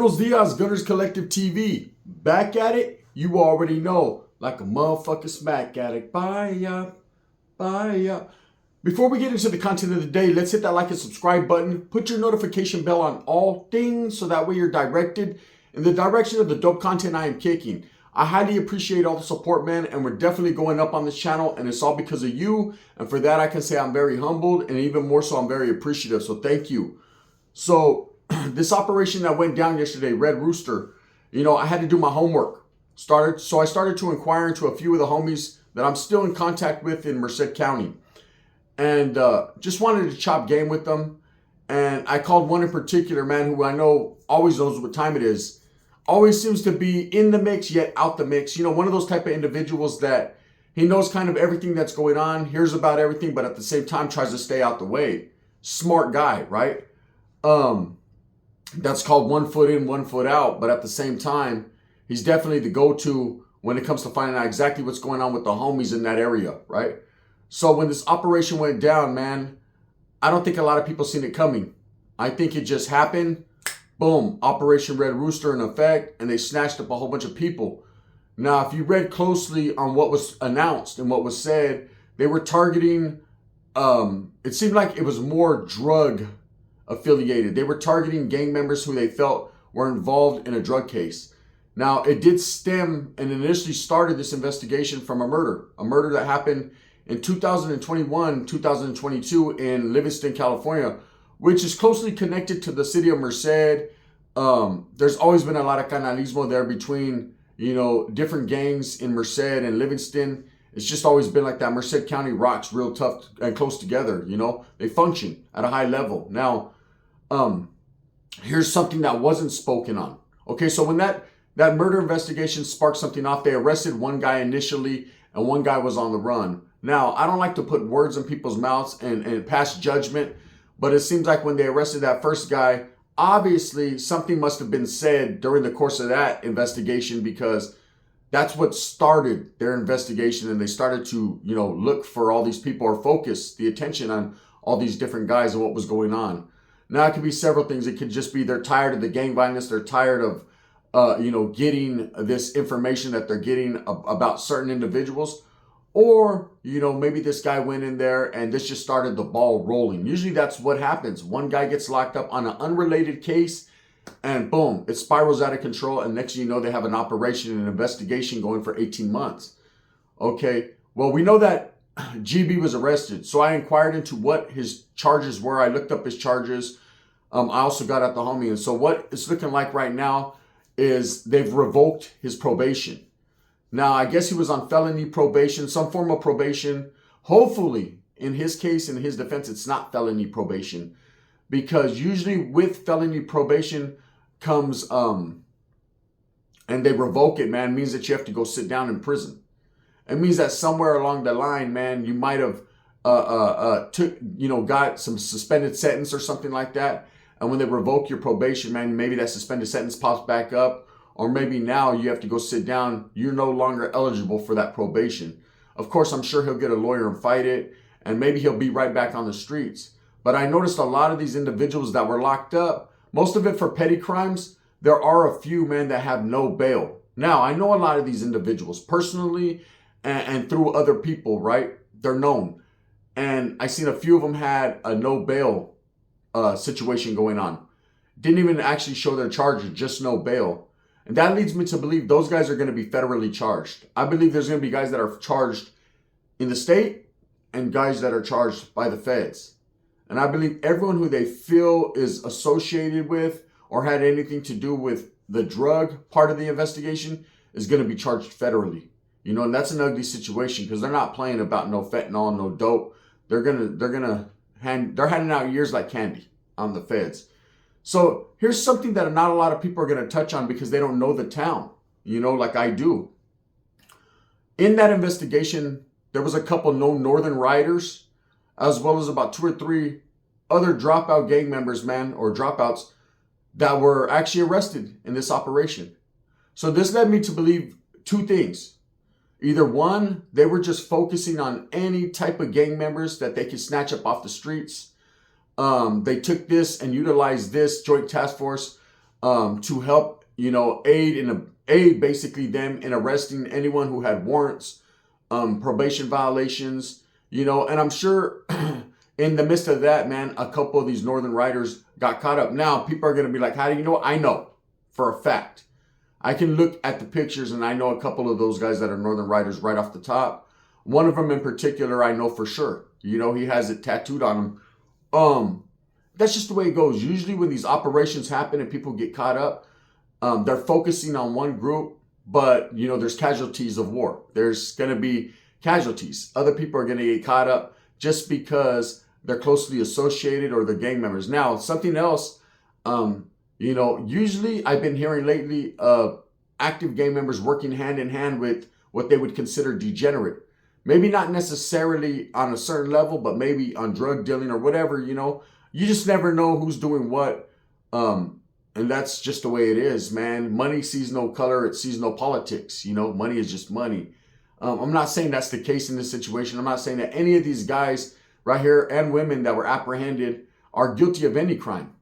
Buenos dias, Gunners Collective TV. Back at it, you already know. Like a motherfucking smack addict. Bye. Before we get into the content of the day, let's hit that like and subscribe button. Put your notification bell on all things so that way you're directed in the direction of the dope content I am kicking. I highly appreciate all the support, man, and we're definitely going up on this channel, and it's all because of you. And for that, I can say I'm very humbled, and even more so, I'm very appreciative. So thank you. So this operation that went down yesterday, Red Rooster, I had to do my homework. So I started to inquire into a few of the homies that I'm still in contact with in Merced County, and just wanted to chop game with them. And I called one in particular, man, who I know always knows what time it is. Always seems to be in the mix, yet out the mix. One of those type of individuals that he knows kind of everything that's going on, hears about everything, but at the same time tries to stay out the way. Smart guy, right? That's called 1 foot in, 1 foot out. But at the same time, he's definitely the go-to when it comes to finding out exactly what's going on with the homies in that area, right? So when this operation went down, man, I don't think a lot of people seen it coming. I think it just happened. Boom, Operation Red Rooster in effect, and they snatched up a whole bunch of people. Now, if you read closely on what was announced and what was said, they were targeting, it seemed like it was more drug affiliated. They were targeting gang members who they felt were involved in a drug case. Now, it did stem and initially started this investigation from a murder that happened in 2021, 2022 in Livingston, California, which is closely connected to the city of Merced. There's always been a lot of canalismo there between, different gangs in Merced and Livingston. It's just always been like that. Merced County rocks real tough and close together, They function at a high level. Now, here's something that wasn't spoken on. Okay, so when that murder investigation sparked something off, they arrested one guy initially, and one guy was on the run. Now, I don't like to put words in people's mouths and pass judgment, but it seems like when they arrested that first guy, obviously something must have been said during the course of that investigation, because that's what started their investigation, and they started to, look for all these people or focus the attention on all these different guys and what was going on. Now, it could be several things. It could just be they're tired of the gang violence. They're tired of, getting this information that they're getting about certain individuals. Or, maybe this guy went in there and this just started the ball rolling. Usually that's what happens. One guy gets locked up on an unrelated case and boom, it spirals out of control. And next thing you know, they have an operation and an investigation going for 18 months. Okay, well, we know that GB was arrested. So I inquired into what his charges were. I looked up his charges. I also got at the homie. And so what it's looking like right now is they've revoked his probation. Now, I guess he was on felony probation, some form of probation. Hopefully, in his case, in his defense, it's not felony probation. Because usually with felony probation comes, and they revoke it, man, means that you have to go sit down in prison. It means that somewhere along the line, man, you might have got some suspended sentence or something like that. And when they revoke your probation, man, maybe that suspended sentence pops back up. Or maybe now you have to go sit down. You're no longer eligible for that probation. Of course, I'm sure he'll get a lawyer and fight it. And maybe he'll be right back on the streets. But I noticed a lot of these individuals that were locked up, most of it for petty crimes, there are a few, man, that have no bail. Now, I know a lot of these individuals personally and through other people, right? They're known. And I seen a few of them had a no bail situation going on. Didn't even actually show their charges, just no bail. And that leads me to believe those guys are going to be federally charged. I believe there's going to be guys that are charged in the state and guys that are charged by the feds. And I believe everyone who they feel is associated with or had anything to do with the drug part of the investigation is going to be charged federally. And that's an ugly situation because they're not playing about no fentanyl, no dope. They're handing out years like candy on the feds. So here's something that not a lot of people are going to touch on because they don't know the town, like I do. In that investigation, there was a couple known Northern Riders, as well as about 2 or 3 other dropout gang members, man, or dropouts that were actually arrested in this operation. So this led me to believe 2 things. Either one, they were just focusing on any type of gang members that they could snatch up off the streets. They took this and utilized this joint task force to help, aid basically them in arresting anyone who had warrants, probation violations, and I'm sure in the midst of that, man, a couple of these Northern Riders got caught up. Now people are going to be like, how do you know? I know for a fact. I can look at the pictures and I know a couple of those guys that are Northern Riders right off the top. One of them in particular, I know for sure. He has it tattooed on him. That's just the way it goes. Usually when these operations happen and people get caught up, they're focusing on one group, but there's casualties of war. There's going to be casualties. Other people are going to get caught up just because they're closely associated or they're gang members. Now, something else, usually I've been hearing lately of active gang members working hand in hand with what they would consider degenerate. Maybe not necessarily on a certain level, but maybe on drug dealing or whatever, You just never know who's doing what. And that's just the way it is, man. Money sees no color. It sees no politics. Money is just money. I'm not saying that's the case in this situation. I'm not saying that any of these guys right here and women that were apprehended are guilty of any crime.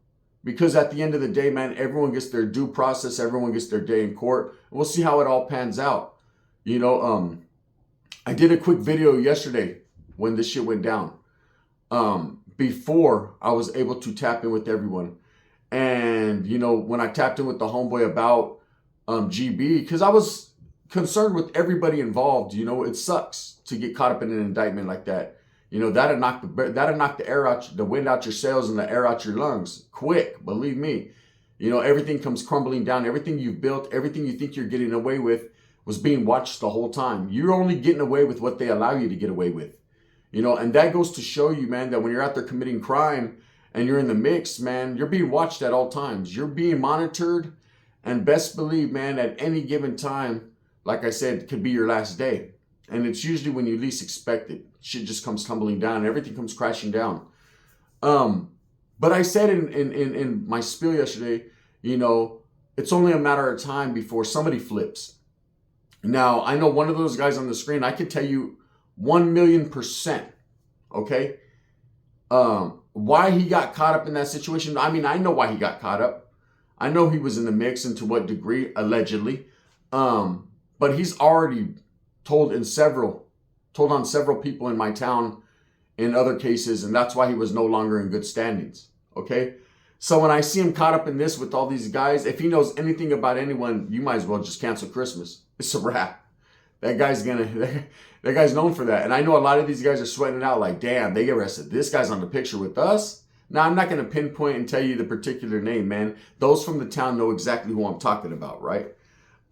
Because at the end of the day, man, everyone gets their due process. Everyone gets their day in court. We'll see how it all pans out. I did a quick video yesterday when this shit went down. Before I was able to tap in with everyone. And, when I tapped in with the homeboy about GB, because I was concerned with everybody involved. It sucks to get caught up in an indictment like that. That'll knock the air out, the wind out your sails and the air out your lungs quick. Believe me. Everything comes crumbling down. Everything you've built, everything you think you're getting away with was being watched the whole time. You're only getting away with what they allow you to get away with. And that goes to show you, man, that when you're out there committing crime and you're in the mix, man, you're being watched at all times. You're being monitored, and best believe, man, at any given time, like I said, could be your last day. And it's usually when you least expect it. Shit just comes tumbling down and everything comes crashing down. But I said in my spiel yesterday, it's only a matter of time before somebody flips. Now, I know one of those guys on the screen, I can tell you 1,000,000%, okay? Why he got caught up in that situation. I mean, I know why he got caught up. I know he was in the mix and to what degree, allegedly. But he's already told on several people in my town in other cases, and that's why he was no longer in good standings, okay? So when I see him caught up in this with all these guys, if he knows anything about anyone, you might as well just cancel Christmas. It's a wrap. That guy's known for that. And I know a lot of these guys are sweating it out like, damn, they get arrested. This guy's on the picture with us. Now, I'm not going to pinpoint and tell you the particular name, man. Those from the town know exactly who I'm talking about, right?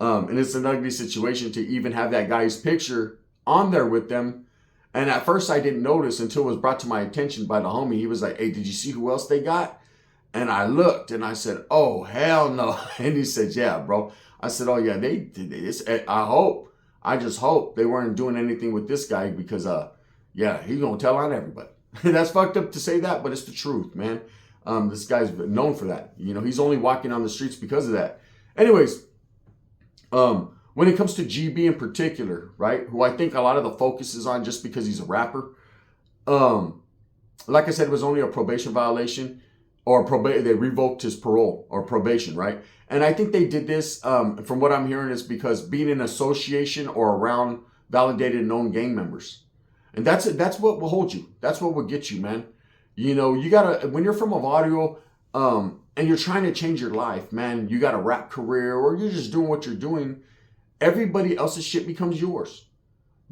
And it's an ugly situation to even have that guy's picture on there with them. And at first I didn't notice until it was brought to my attention by the homie. He was like, hey, did you see who else they got? And I looked and I said, oh, hell no. And he said, yeah, bro. I said, oh, yeah, they did this. I just hope they weren't doing anything with this guy because, he's going to tell on everybody. That's fucked up to say that, but it's the truth, man. This guy's known for that. He's only walking on the streets because of that. Anyways, when it comes to GB in particular, right, who I think a lot of the focus is on just because he's a rapper, like I said, it was only a probation violation or they revoked his parole or probation, right? And I think they did this, from what I'm hearing, is because being in association or around validated known gang members. And that's what will hold you. That's what will get you, man. You gotta, when you're from a barrio, and you're trying to change your life, man, you got a rap career or you're just doing what you're doing, everybody else's shit becomes yours.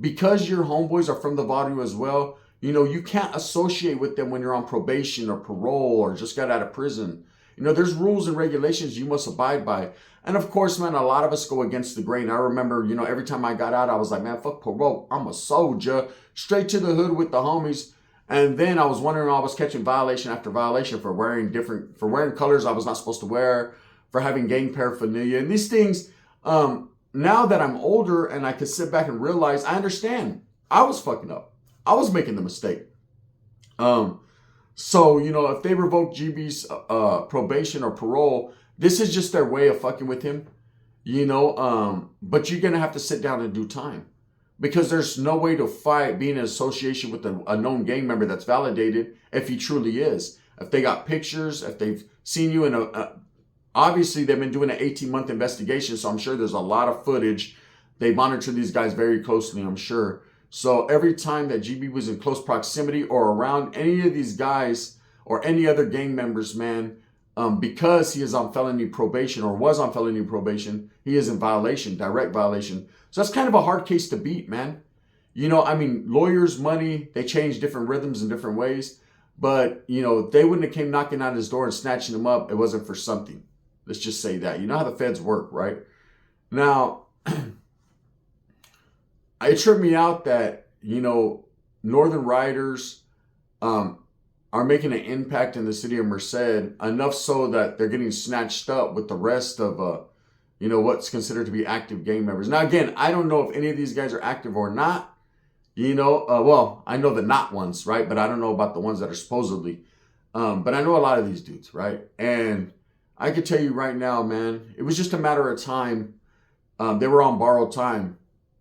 Because your homeboys are from the barrio as well, you can't associate with them when you're on probation or parole or just got out of prison. There's rules and regulations you must abide by. And of course, man, a lot of us go against the grain. I remember, every time I got out, I was like, man, fuck parole. I'm a soldier. Straight to the hood with the homies. And then I was wondering, I was catching violation after violation for wearing colors I was not supposed to wear, for having gang paraphernalia. And these things, now that I'm older and I can sit back and realize, I understand. I was fucking up. I was making the mistake. So, if they revoke GB's probation or parole, this is just their way of fucking with him, but you're going to have to sit down and do time because there's no way to fight being in association with a known gang member that's validated if he truly is. If they got pictures, if they've seen you in Obviously, they've been doing an 18-month investigation, so I'm sure there's a lot of footage. They monitor these guys very closely, I'm sure. So every time that GB was in close proximity or around any of these guys or any other gang members, man, because he is on felony probation or was on felony probation, he is in violation, direct violation. So that's kind of a hard case to beat, man. You know, I mean, lawyers, money, they change different rhythms in different ways. But, you know, they wouldn't have came knocking on his door and snatching him up. It wasn't for something. Let's just say that. You know how the feds work, right? Now, it tripped me out that, you know, Northern Riders are making an impact in the city of Merced, enough so that they're getting snatched up with the rest of, you know, what's considered to be active gang members. Now, again, I don't know if any of these guys are active or not. You know, well, I know the not ones, right? But I don't know about the ones that are supposedly. But I know a lot of these dudes, right? And I could tell you right now, man, it was just a matter of time. They were on borrowed time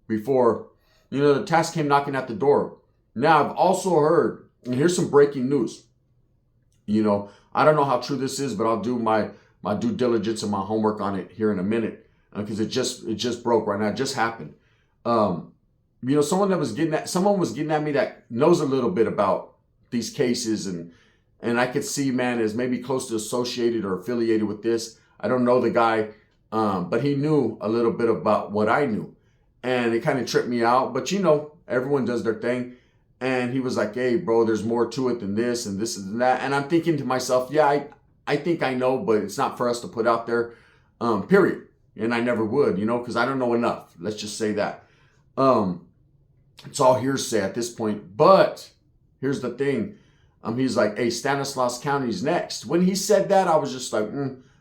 before, you know, the task came knocking at the door. Now, I've also heard, and here's some breaking news. You know, I don't know how true this is, but I'll do my due diligence and my homework on it here in a minute, because it just broke right now. It just happened. You know, someone was getting at me that knows a little bit about these cases, and I could see, man, is maybe close to associated or affiliated with this. I don't know the guy, but he knew a little bit about what I knew, and it kind of tripped me out. But you know, everyone does their thing, and he was like, "Hey, bro, there's more to it than this and this and that." And I'm thinking to myself, yeah, I think I know, but it's not for us to put out there, period. And I never would, you know, because I don't know enough. Let's just say that. It's all hearsay at this point. But here's the thing. He's like, "Hey, Stanislaus County's next." When he said that, I was just like,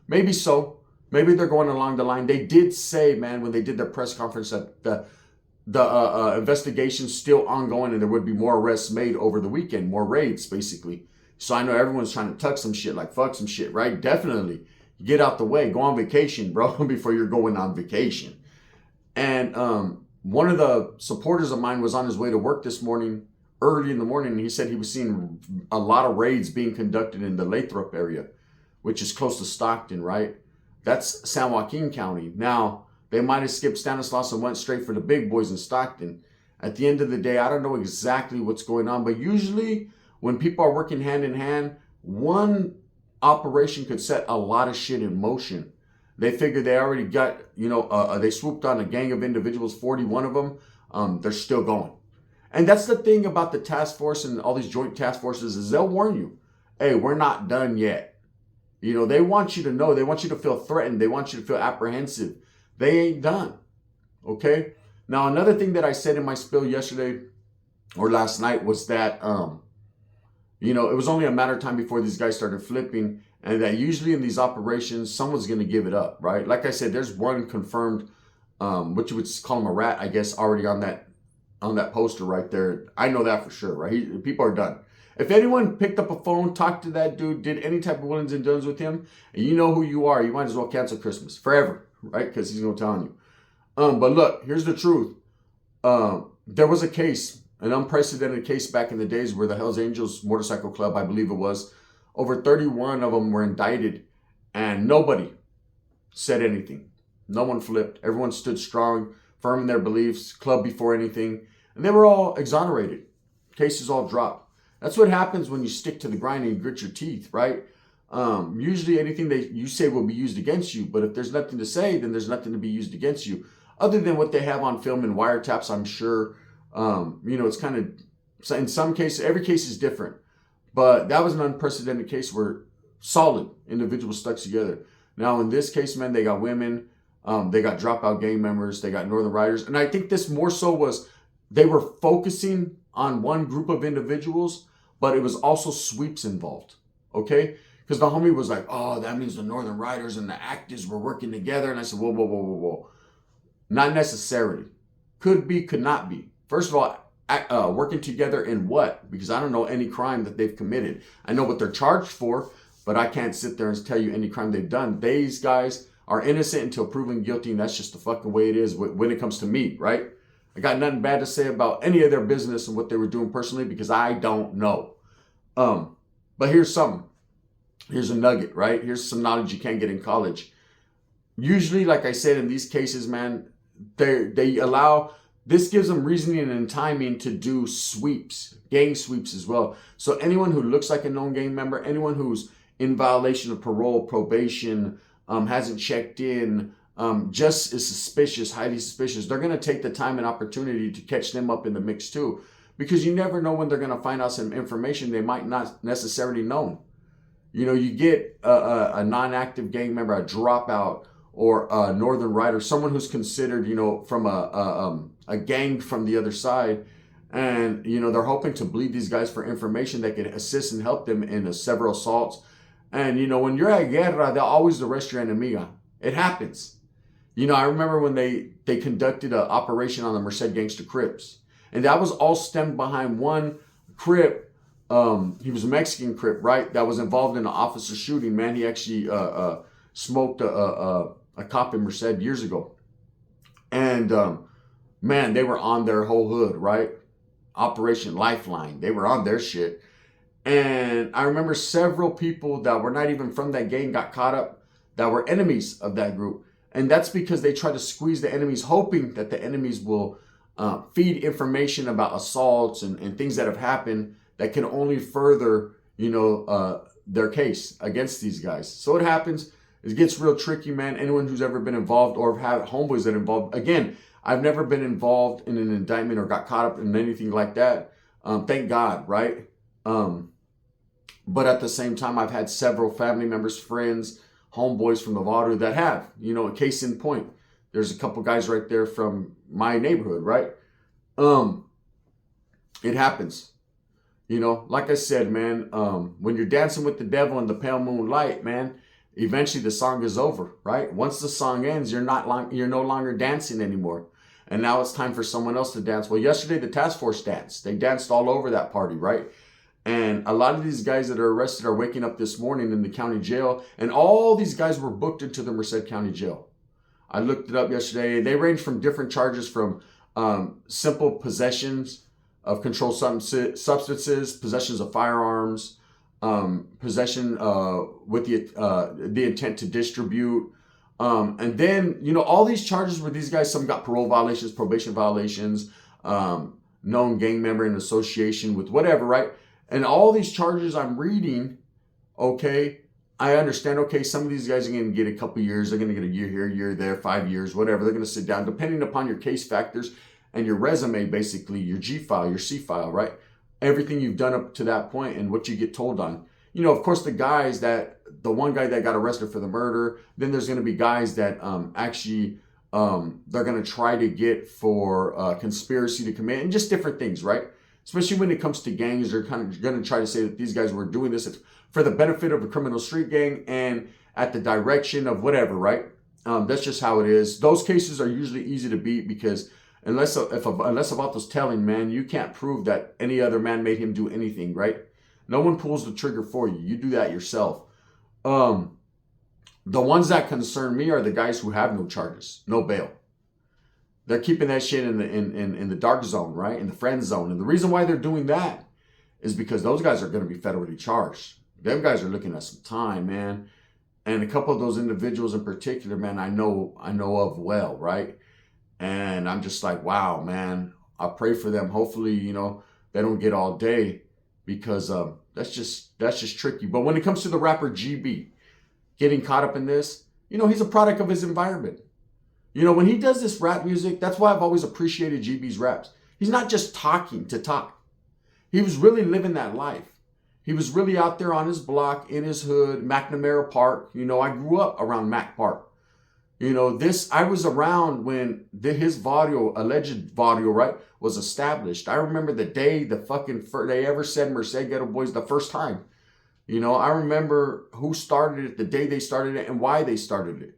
maybe so. Maybe they're going along the line. They did say, man, when they did their press conference, that the investigation's still ongoing and there would be more arrests made over the weekend, more raids, basically. So I know everyone's trying to tuck some shit, like fuck some shit, right? Definitely. Get out the way. Go on vacation, bro, before you're going on vacation. And one of the supporters of mine was on his way to work this morning, early in the morning, and he said he was seeing a lot of raids being conducted in the Lathrop area, which is close to Stockton, right? That's San Joaquin County. Now, they might have skipped Stanislaus and went straight for the big boys in Stockton. At the end of the day, I don't know exactly what's going on, but usually when people are working hand in hand, one operation could set a lot of shit in motion. They figured they already got, you know, they swooped on a gang of individuals, 41 of them. They're still going. And that's the thing about the task force and all these joint task forces, is they'll warn you, hey, we're not done yet. You know, they want you to know. They want you to feel threatened. They want you to feel apprehensive. They ain't done. Okay? Now, another thing that I said in my spill yesterday or last night was that, you know, it was only a matter of time before these guys started flipping, and that usually in these operations, someone's going to give it up, right? Like I said, there's one confirmed, what you would call him a rat, I guess, already on that poster right there. I know that for sure, right? People are done. If anyone picked up a phone, talked to that dude, did any type of willings and dones with him, and you know who you are, you might as well cancel Christmas forever, right? Because he's going to tell on you. But look, here's the truth. There was a case, an unprecedented case back in the days where the Hells Angels Motorcycle Club, I believe it was, over 31 of them were indicted, and nobody said anything. No one flipped. Everyone stood strong, firm in their beliefs, club before anything, and they were all exonerated. Cases all dropped. That's what happens when you stick to the grind and you grit your teeth, right? Usually anything that you say will be used against you, but if there's nothing to say, then there's nothing to be used against you, other than what they have on film and wiretaps, I'm sure. You know, it's kind of, in some cases, every case is different. But that was an unprecedented case where solid individuals stuck together. Now, in this case, man, they got women, they got dropout gang members, they got Northern Riders. And I think this more so was they were focusing on one group of individuals, but it was also sweeps involved, okay? Because the homie was like, oh, that means the Northern Riders and the actives were working together. And I said, whoa. Not necessarily. Could be, could not be. First of all, working together in what? Because I don't know any crime that they've committed. I know what they're charged for, but I can't sit there and tell you any crime they've done. These guys are innocent until proven guilty, and that's just the fucking way it is when it comes to me, right? I got nothing bad to say about any of their business and what they were doing personally because I don't know. But here's something. Here's a nugget, right? Here's some knowledge you can't get in college. Usually, like I said, in these cases, man, they allow, this gives them reasoning and timing to do sweeps, gang sweeps as well. So anyone who looks like a known gang member, anyone who's in violation of parole, probation, hasn't checked in, just is suspicious, highly suspicious, they're going to take the time and opportunity to catch them up in the mix too. Because you never know when they're going to find out some information they might not necessarily know. You get a non-active gang member, a dropout, or a Northern Rider, someone who's considered, from a gang from the other side, and they're hoping to bleed these guys for information that can assist and help them in several assaults. And when you're at guerra, they'll always arrest your enemiga. It happens. I remember when they conducted an operation on the Merced Gangster Crips, and that was all stemmed behind one Crip. He was a Mexican Crip, right? That was involved in an officer shooting. Man, he actually smoked a cop in Merced years ago. And man, they were on their whole hood, right? Operation Lifeline. They were on their shit. And I remember several people that were not even from that gang got caught up that were enemies of that group. And that's because they try to squeeze the enemies, hoping that the enemies will feed information about assaults and things that have happened that can only further, their case against these guys. So it happens. It gets real tricky, man. Anyone who's ever been involved or have had homeboys that involved. Again, I've never been involved in an indictment or got caught up in anything like that. Thank God, right? But at the same time, I've had several family members, friends, homeboys from the water that have, a case in point. There's a couple guys right there from my neighborhood, right? It happens. Like I said, man, when you're dancing with the devil in the pale moonlight, man, eventually the song is over, right? Once the song ends, you're no longer dancing anymore. And now it's time for someone else to dance. Well, yesterday the task force danced. They danced all over that party, right? And a lot of these guys that are arrested are waking up this morning in the county jail. And all these guys were booked into the Merced County Jail. I looked it up yesterday. They range from different charges, from simple possessions of controlled substances, possessions of firearms, possession with the intent to distribute. And then, all these charges were these guys, some got parole violations, probation violations, known gang member in association with whatever, right? And all these charges I'm reading, okay, I understand, okay, some of these guys are going to get a couple years. They're going to get a year here, year there, 5 years, whatever. They're going to sit down, depending upon your case factors and your resume, basically, your G file, your C file, right? Everything you've done up to that point and what you get told on. Of course, the one guy that got arrested for the murder, then there's going to be guys that actually they're going to try to get for conspiracy to commit and just different things, right? Especially when it comes to gangs, they're kind of going to try to say that these guys were doing this for the benefit of a criminal street gang and at the direction of whatever, right? That's just how it is. Those cases are usually easy to beat because unless Avato's telling, man, you can't prove that any other man made him do anything, right? No one pulls the trigger for you. You do that yourself. The ones that concern me are the guys who have no charges, no bail. They're keeping that shit in the dark zone, right? In the friend zone. And the reason why they're doing that is because those guys are going to be federally charged. Them guys are looking at some time, man. And a couple of those individuals in particular, man, I know of well, right? And I'm just like, wow, man, I pray for them. Hopefully, they don't get all day because that's just tricky. But when it comes to the rapper GB getting caught up in this, he's a product of his environment. When he does this rap music, that's why I've always appreciated GB's raps. He's not just talking to talk. He was really living that life. He was really out there on his block, in his hood, McNamara Park. I grew up around Mac Park. I was around when his alleged Vario, right, was established. I remember the day they ever said Merced Ghetto Boys the first time. I remember who started it, the day they started it, and why they started it.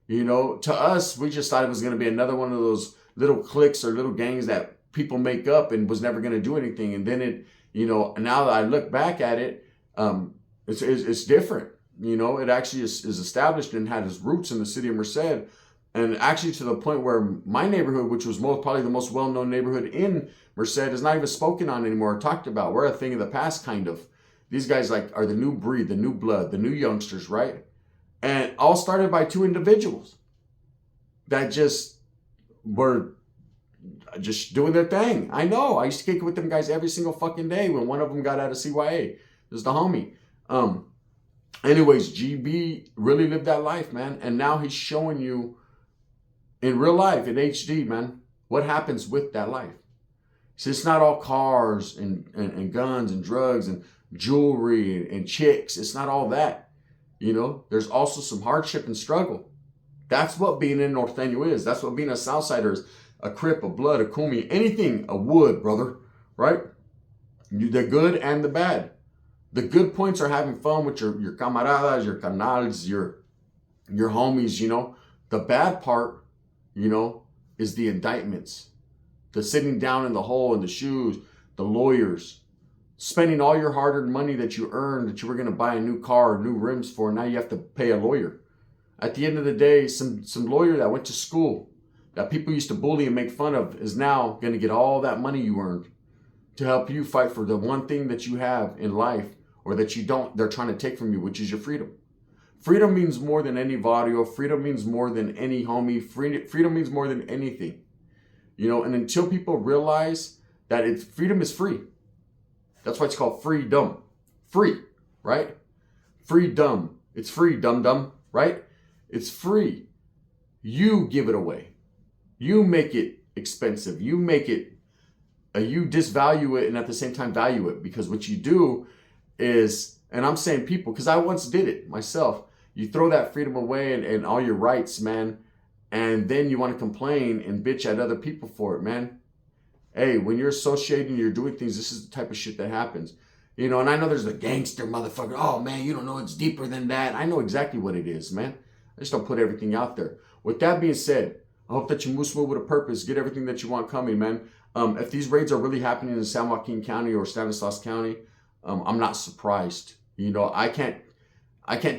To us, we just thought it was going to be another one of those little cliques or little gangs that people make up and was never going to do anything. And then it, now that I look back at it, it's different. It actually is established and had its roots in the city of Merced. And actually to the point where my neighborhood, which was probably the most well-known neighborhood in Merced, is not even spoken on anymore or talked about. We're a thing of the past, kind of. These guys like are the new breed, the new blood, the new youngsters, right? And all started by two individuals that just were just doing their thing. I know. I used to kick it with them guys every single fucking day when one of them got out of CYA. This is the homie. Anyways, GB really lived that life, man. And now he's showing you in real life, in HD, man, what happens with that life. So it's not all cars and guns and drugs and jewelry and chicks. It's not all that. You know, there's also some hardship and struggle. That's what being in Norteño is. That's what being a Southsider is. A Crip, a Blood, a Kumi, anything, a Wood, brother, right? The good and the bad. The good points are having fun with your camaradas, your canals, your homies, you know. The bad part, you know, is the indictments. The sitting down in the hole in the shoes, the lawyers, spending all your hard-earned money that you earned, that you were going to buy a new car, new rims for, now you have to pay a lawyer. At the end of the day, some lawyer that went to school, that people used to bully and make fun of, is now going to get all that money you earned to help you fight for the one thing that you have in life, or that you don't, they're trying to take from you, which is your freedom. Freedom means more than any barrio. Freedom means more than any homie. Freedom means more than anything. You know, and until people realize that freedom is free. That's why it's called freedom. Free, right? Freedom. It's free, dum-dum, right? It's free. You give it away. You make it expensive. You make it, you disvalue it and at the same time value it. Because what you do is, and I'm saying people, because I once did it myself, you throw that freedom away and all your rights, man, and then you want to complain and bitch at other people for it, man. Hey, when you're associating, you're doing things, this is the type of shit that happens. You know, and I know there's the gangster motherfucker. Oh, man, you don't know it's deeper than that. I know exactly what it is, man. I just don't put everything out there. With that being said, I hope that you move smooth with a purpose. Get everything that you want coming, man. If these raids are really happening in San Joaquin County or Stanislaus County, I'm not surprised. You know, I can't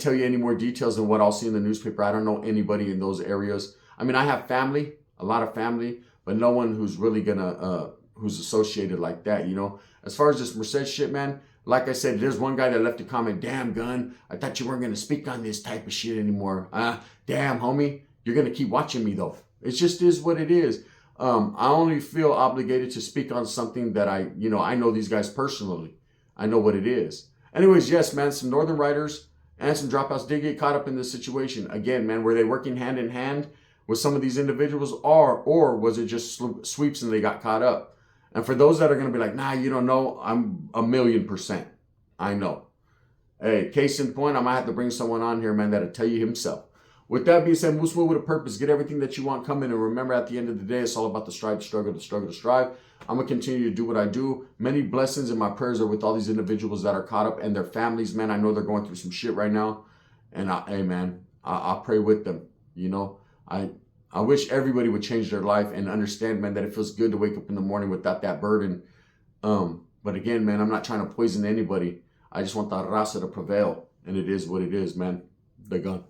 tell you any more details than what I'll see in the newspaper. I don't know anybody in those areas. I mean, I have family, a lot of family, but no one who's really gonna, who's associated like that, you know. As far as this Merced shit, man, like I said, there's one guy that left a comment, damn, Gun, I thought you weren't gonna speak on this type of shit anymore. Damn, homie, you're gonna keep watching me though. It just is what it is. I only feel obligated to speak on something that I know these guys personally. I know what it is. Anyways, yes, man, some Northern Riders and some dropouts did get caught up in this situation. Again, man, were they working hand in hand with some of these individuals, or was it just sweeps and they got caught up? And for those that are going to be like, nah, you don't know, I'm 1,000,000%. I know. Hey, case in point, I might have to bring someone on here, man, that'll tell you himself. With that being said, move smooth with a purpose. Get everything that you want coming. And remember, at the end of the day, it's all about the strive, struggle, the struggle, to strive. I'm going to continue to do what I do. Many blessings and my prayers are with all these individuals that are caught up and their families, man. I know they're going through some shit right now. And hey, man, I pray with them. You know, I wish everybody would change their life and understand, man, that it feels good to wake up in the morning without that burden. But again, man, I'm not trying to poison anybody. I just want the raza to prevail. And it is what it is, man. The gun.